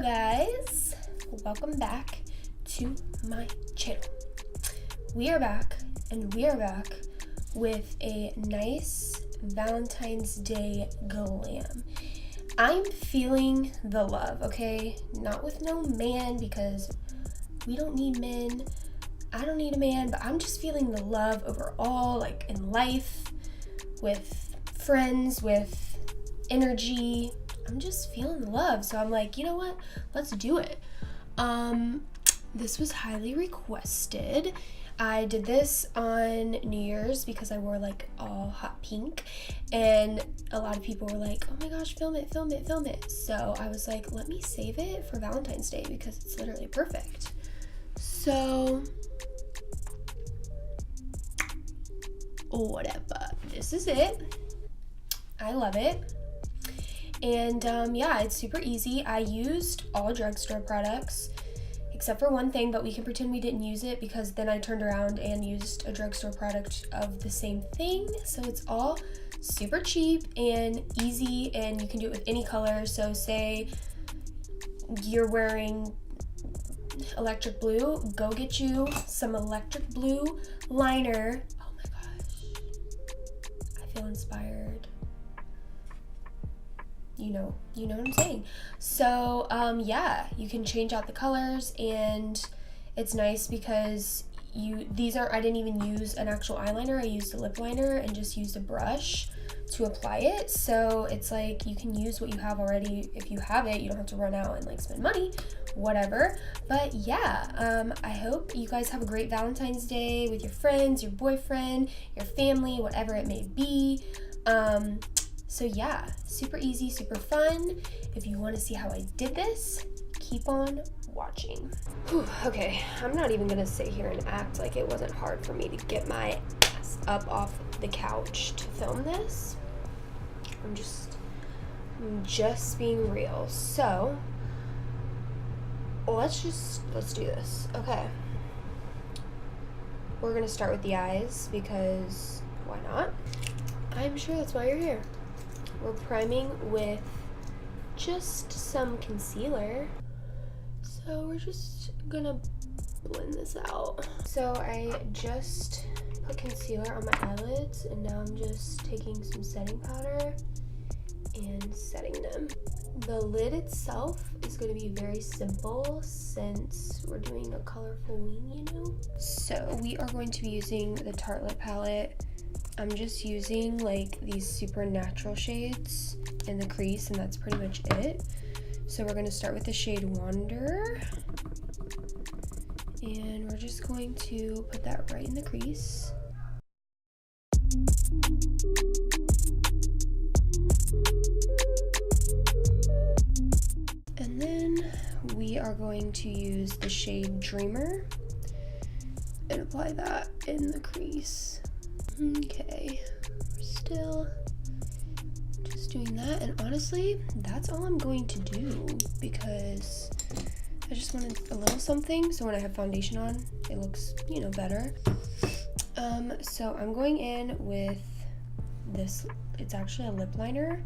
guys, welcome back to my channel. We are back with a nice Valentine's Day glam. I'm feeling the love, okay? Not with no man, because we don't need men. I don't need a man, but I'm just feeling the love overall, like in life, with friends, with energy. I'm just feeling the love. So I'm like, you know what? Let's do it. This was highly requested. I did this on New Year's because I wore like all hot pink, and a lot of people were like, oh my gosh, film it. So I was like, let me save it for Valentine's Day because it's literally perfect. So whatever, this is it. I love it. And yeah, it's super easy. I used all drugstore products except for one thing, but we can pretend we didn't use it because then I turned around and used a drugstore product of the same thing. So it's all super cheap and easy, and you can do it with any color. So say you're wearing electric blue, go get you some electric blue liner. Oh my gosh, I feel inspired. You know what I'm saying. So yeah, you can change out the colors, and it's nice because I didn't even use an actual eyeliner. I used a lip liner and just used a brush to apply it. So it's like you can use what you have already. If you have it, you don't have to run out and like spend money, whatever. But yeah, I hope you guys have a great Valentine's Day with your friends, your boyfriend, your family, whatever it may be. So yeah, super easy, super fun. If you want to see how I did this, keep on watching. Whew, okay, I'm not even gonna sit here and act like it wasn't hard for me to get my ass up off the couch to film this. I'm just being real. So let's do this. Okay, we're gonna start with the eyes because why not? I'm sure that's why you're here. We're priming with just some concealer. So we're just gonna blend this out. So I just put concealer on my eyelids, and now I'm just taking some setting powder and setting them. The lid itself is gonna be very simple since we're doing a colorful wing, you know? So we are going to be using the Tartelette palette. I'm just using like these super natural shades in the crease, and that's pretty much it. So we're going to start with the shade Wander, and we're just going to put that right in the crease. And then we are going to use the shade Dreamer and apply that in the crease. Okay, we're still just doing that, and honestly, that's all I'm going to do because I just wanted a little something so when I have foundation on, it looks, you know, better. So I'm going in with this. It's actually a lip liner.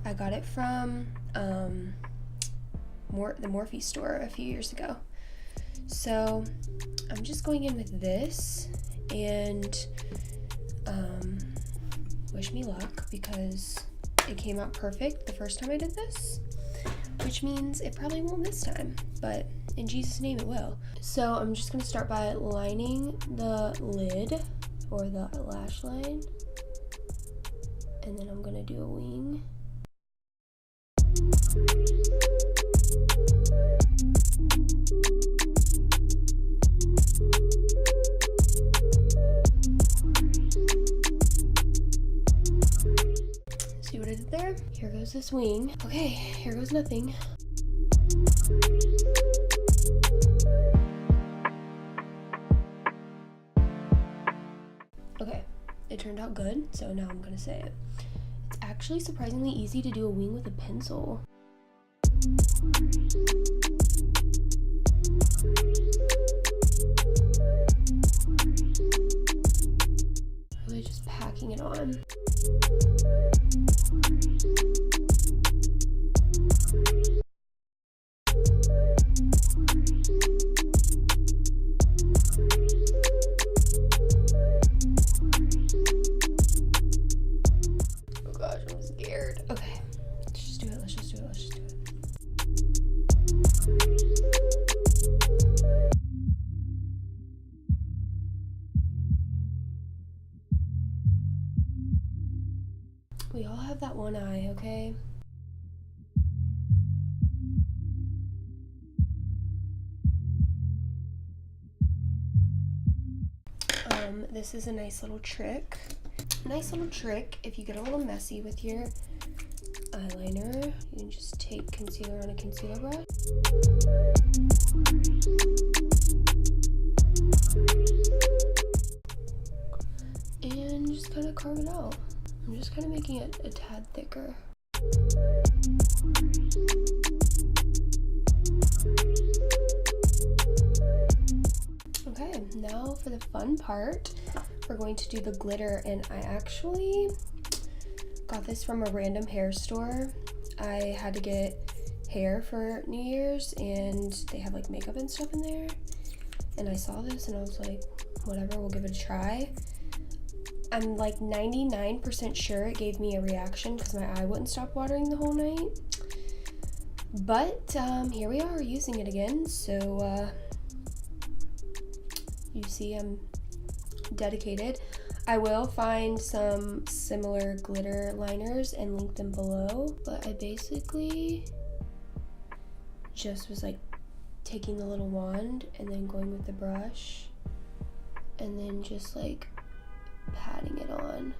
I got it from the Morphe store a few years ago. So I'm just going in with this, and wish me luck because it came out perfect the first time I did this, which means it probably won't this time, but in Jesus' name it will. So I'm just gonna start by lining the lid or the lash line, and then I'm gonna do a wing. See what I did there? Here goes this wing. Okay, here goes nothing. Okay, it turned out good, so now I'm gonna say it. It's actually surprisingly easy to do a wing with a pencil. Really just packing it on. that one eye, okay? This is a nice little trick. If you get a little messy with your eyeliner, you can just take concealer on a concealer brush. And just kind of carve it out. I'm just kind of making it a tad thicker. Okay, now for the fun part, we're going to do the glitter, and I actually got this from a random hair store. I had to get hair for New Year's, and they have like makeup and stuff in there, and I saw this and I was like, whatever, we'll give it a try. I'm like 99% sure it gave me a reaction because my eye wouldn't stop watering the whole night. But here we are using it again, so you see I'm dedicated. I will find some similar glitter liners and link them below, but I basically just was like taking the little wand and then going with the brush and then just like patting it on.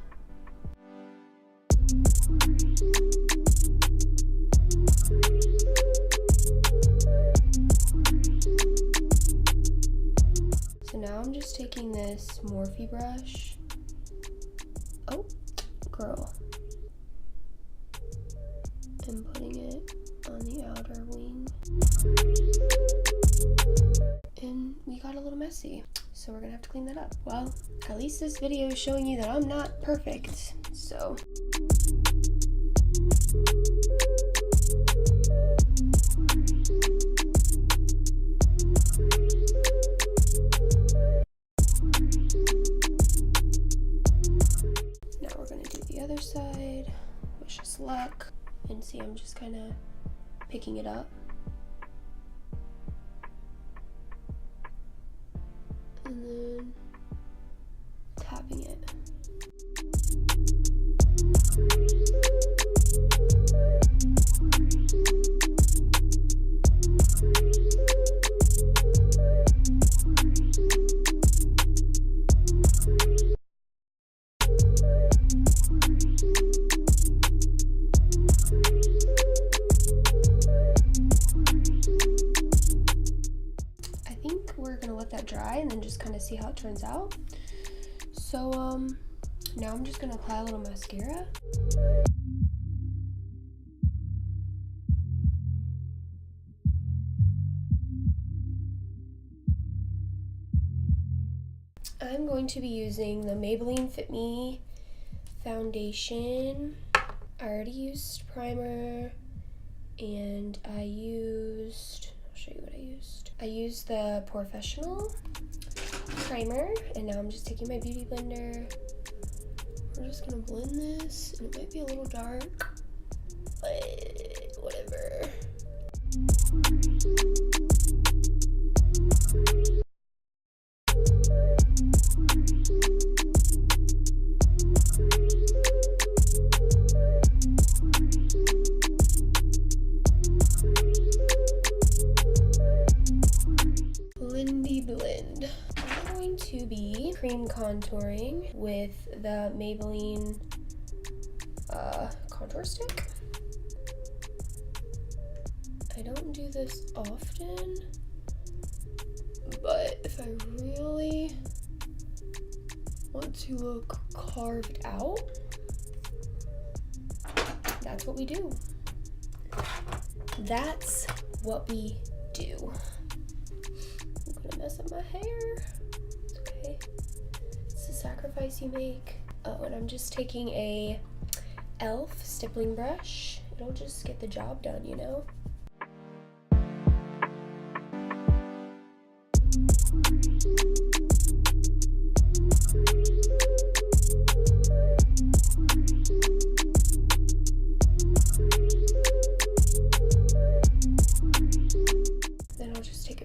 So now I'm just taking this Morphe brush. Oh, girl. And putting it on the outer wing. And we got a little messy, so we're gonna have to clean that up. Well, at least this video is showing you that I'm not perfect, so. Now we're gonna do the other side. Wish us luck. And see, I'm just kind of picking it up. And then tapping it. We're gonna let that dry and then just kind of see how it turns out. So now I'm just gonna apply a little mascara. I'm going to be using the Maybelline Fit Me foundation. I already used primer, and I'll show you what I used. I used the Professional primer, and now I'm just taking my beauty blender. We're just gonna blend this, and it might be a little dark, but whatever. Blend. I'm going to be cream contouring with the Maybelline contour stick. I don't do this often, but if I really want to look carved out, that's what we do. That's what we do. Mess up my hair. It's okay. It's a sacrifice you make. Oh, and I'm just taking a e.l.f. stippling brush. It'll just get the job done, you know?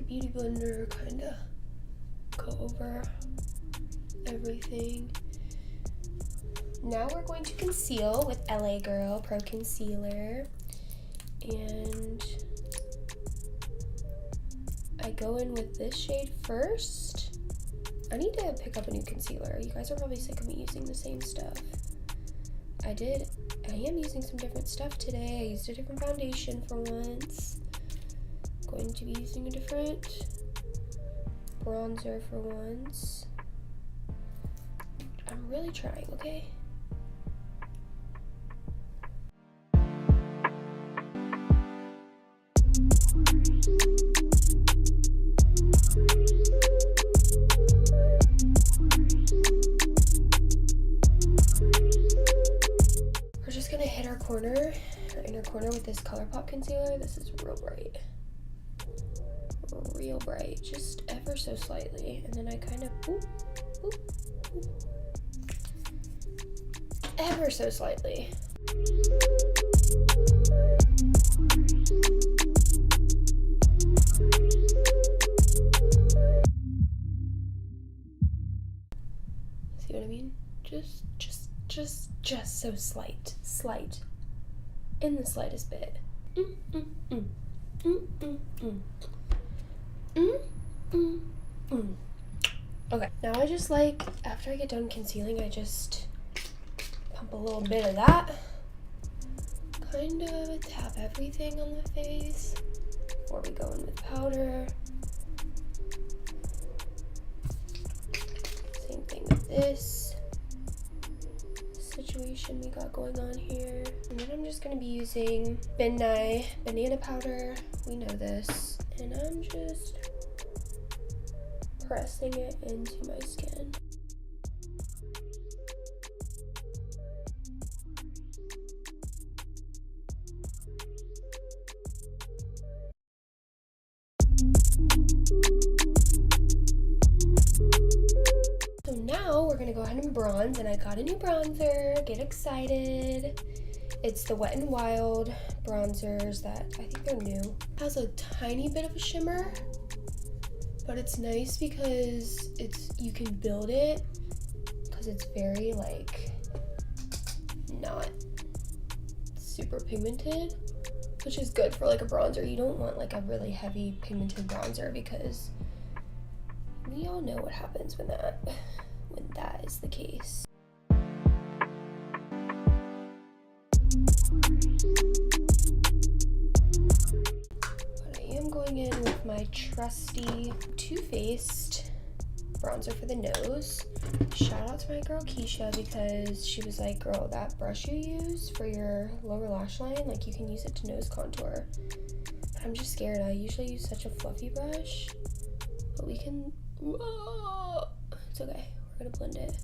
Beauty blender, kind of go over everything. Now we're going to conceal with LA Girl Pro Concealer. And I go in with this shade first. I need to pick up a new concealer. You guys are probably sick of me using the same stuff. I am using some different stuff today. I used a different foundation for once. Going to be using a different bronzer for once. I'm really trying, okay? We're just gonna hit our inner corner with this ColourPop concealer. This is real bright. Real bright, just ever so slightly. And then I kind of, ever so slightly. See what I mean? Just so slight, in the slightest bit. Okay, now I just after I get done concealing, I just pump a little bit of that. Kind of tap everything on the face before we go in with powder. Same thing with this situation we got going on here. And then I'm just gonna be using Ben Nye banana powder. We know this. And I'm just pressing it into my skin. So now we're gonna go ahead and bronze, and I got a new bronzer. Get excited. It's the Wet n Wild bronzers that I think they're new. It has a tiny bit of a shimmer, but it's nice because you can build it because it's very not super pigmented, which is good for a bronzer. You don't want a really heavy pigmented bronzer because we all know what happens when that is the case. But I am going in with my trusty Too Faced bronzer for the nose. Shout out to my girl Keisha, because she was like, girl, that brush you use for your lower lash line, you can use it to nose contour. But I'm just scared. I usually use such a fluffy brush, but we can, whoa, it's okay. We're gonna blend it.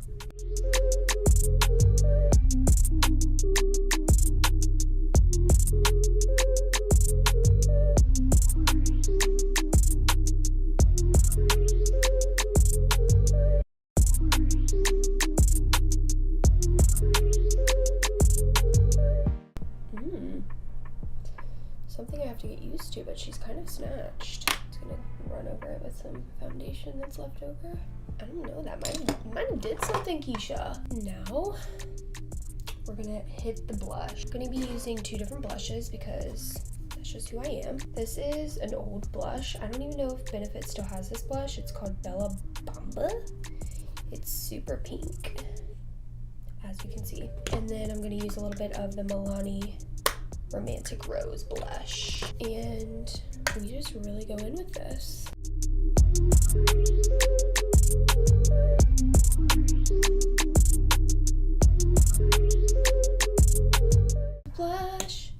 Something I have to get used to, but she's kind of snatched. It's gonna run over it with some foundation that's left over. I don't know, that might did something, Keisha. Now, we're gonna hit the blush. I'm gonna be using two different blushes because that's just who I am. This is an old blush. I don't even know if Benefit still has this blush. It's called Bella Bamba. It's super pink, as you can see. And then I'm gonna use a little bit of the Milani Romantic Rose blush. And we just really go in with this. Blush,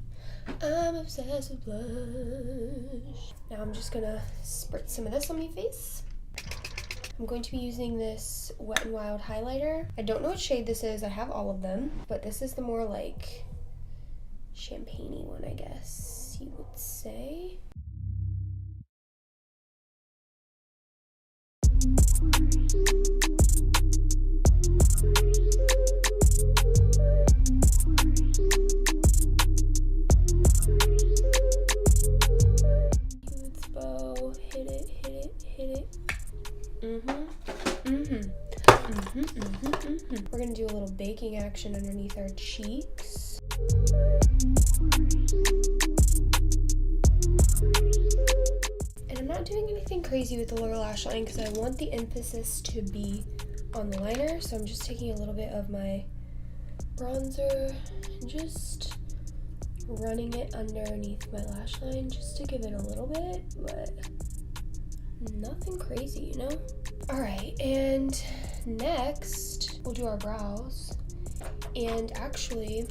I'm obsessed with blush. Now I'm just gonna spritz some of this on my face. I'm going to be using this Wet n Wild highlighter. I don't know what shade this is. I have all of them, but this is the more champagne-y one, I guess you would say. Cupid's bow, hit it. We're gonna do a little baking action underneath our cheeks. And I'm not doing anything crazy with the lower lash line because I want the emphasis to be on the liner. So I'm just taking a little bit of my bronzer and just running it underneath my lash line just to give it a little bit, but nothing crazy, you know? All right, and next we'll do our brows. And actually,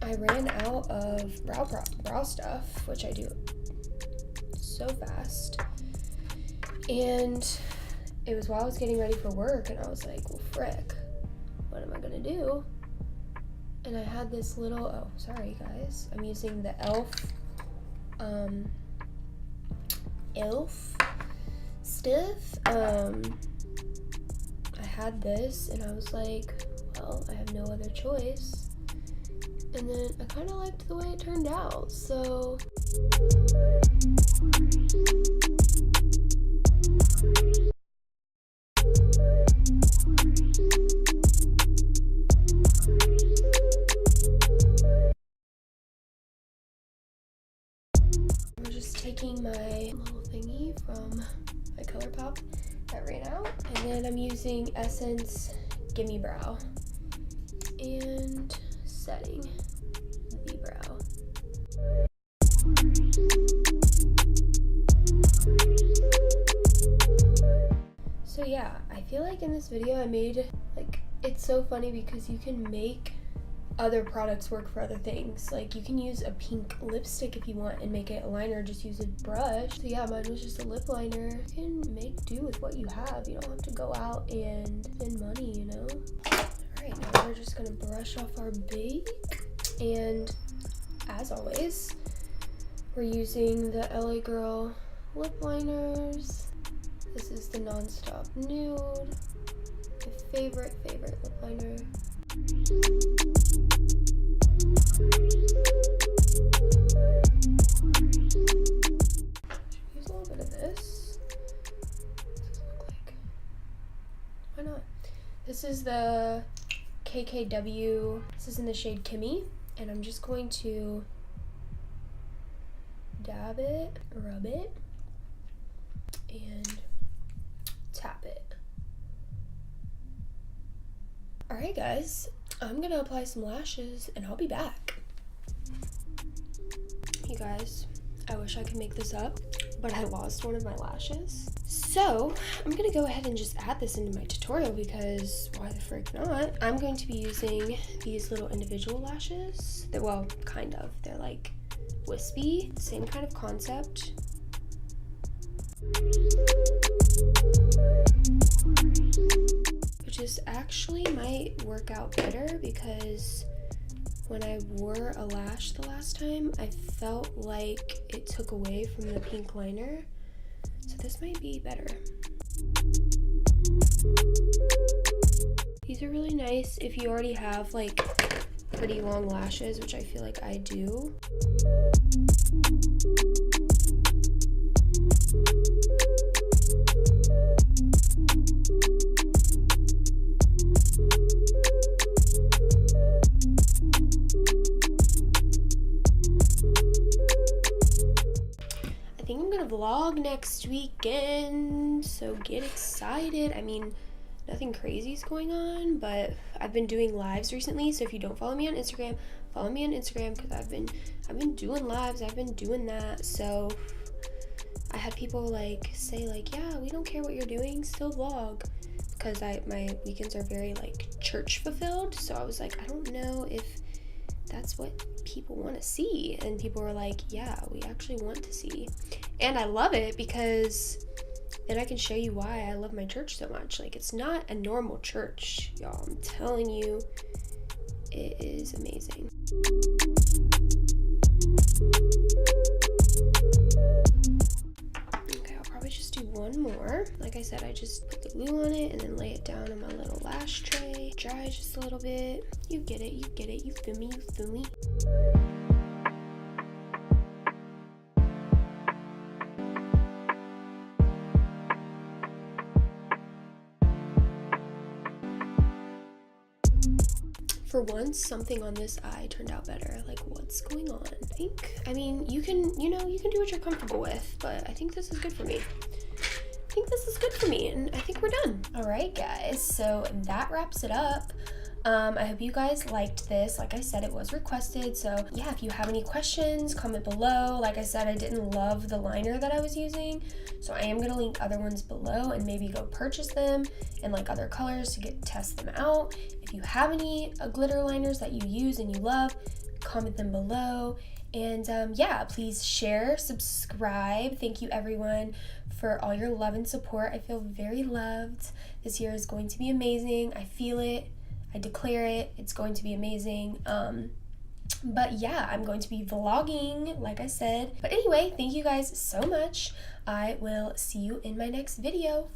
I ran out of brow stuff, which I do so fast. And it was while I was getting ready for work, and I was like, well, frick, what am I gonna do? And I had this little, oh, sorry guys, I'm using the e.l.f. stiff. I had this, and I was like, well, I have no other choice. And then I kind of liked the way it turned out, so. I'm just taking my little thingy from my ColourPop that ran out, and then I'm using Essence Gimme Brow and setting the brow. So yeah, I feel like in this video I made, like, it's so funny because you can make other products work for other things. Like, you can use a pink lipstick if you want and make it a liner, just use a brush. So yeah, mine was just a lip liner. You can make do with what you have. You don't have to go out and spend money, you know? Alright, now we're just gonna brush off our bake. And as always, we're using the LA Girl lip liners. This is the Nonstop Nude, my favorite lip liner. Use a little bit of this. What does this look like? Why not? This is the KKW. This is in the shade Kimmy, and I'm just going to dab it, rub it, and tap it. Alright guys, I'm gonna apply some lashes and I'll be back. You guys, I wish I could make this up, but I lost one of my lashes. So I'm gonna go ahead and just add this into my tutorial because why the frick not? I'm going to be using these little individual lashes. They're, well, kind of. They're like wispy, same kind of concept. Which is actually might work out better because when I wore a lash the last time, I felt like it took away from the pink liner. So this might be better. These are really nice if you already have like pretty long lashes, which I feel like I do. I think I'm gonna vlog next weekend, so get excited. I mean, nothing crazy is going on, but I've been doing lives recently, so if you don't follow me on Instagram, follow me on Instagram because I've been doing lives, I've been doing that. So I had people like say like, yeah, we don't care what you're doing, still vlog, because my weekends are very like church fulfilled. So I was like, I don't know if that's what people want to see, and people were like, yeah, we actually want to see. And I love it because then I can show you why I love my church so much. Like, it's not a normal church, y'all. I'm telling you, it is amazing. Okay, I'll probably just do one more. Like I said, I just put the glue on it and then lay it down on my little lash tray. Dry just a little bit. You get it, you get it. You feel me, you feel me. For once, something on this eye turned out better. Like, what's going on? I mean, you can do what you're comfortable with, but I think this is good for me. And I think we're done. All right, guys, so that wraps it up. I hope you guys liked this. Like I said, it was requested, so yeah, if you have any questions, comment below. Like I said, I didn't love the liner that I was using, so I am gonna link other ones below and maybe go purchase them in like other colors to test them out. If you have any glitter liners that you use and you love, comment them below. And yeah, please share, subscribe. Thank you everyone for all your love and support. I feel very loved. This year is going to be amazing. I feel it. I declare it. It's going to be amazing. But yeah, I'm going to be vlogging, like I said. But anyway, thank you guys so much. I will see you in my next video.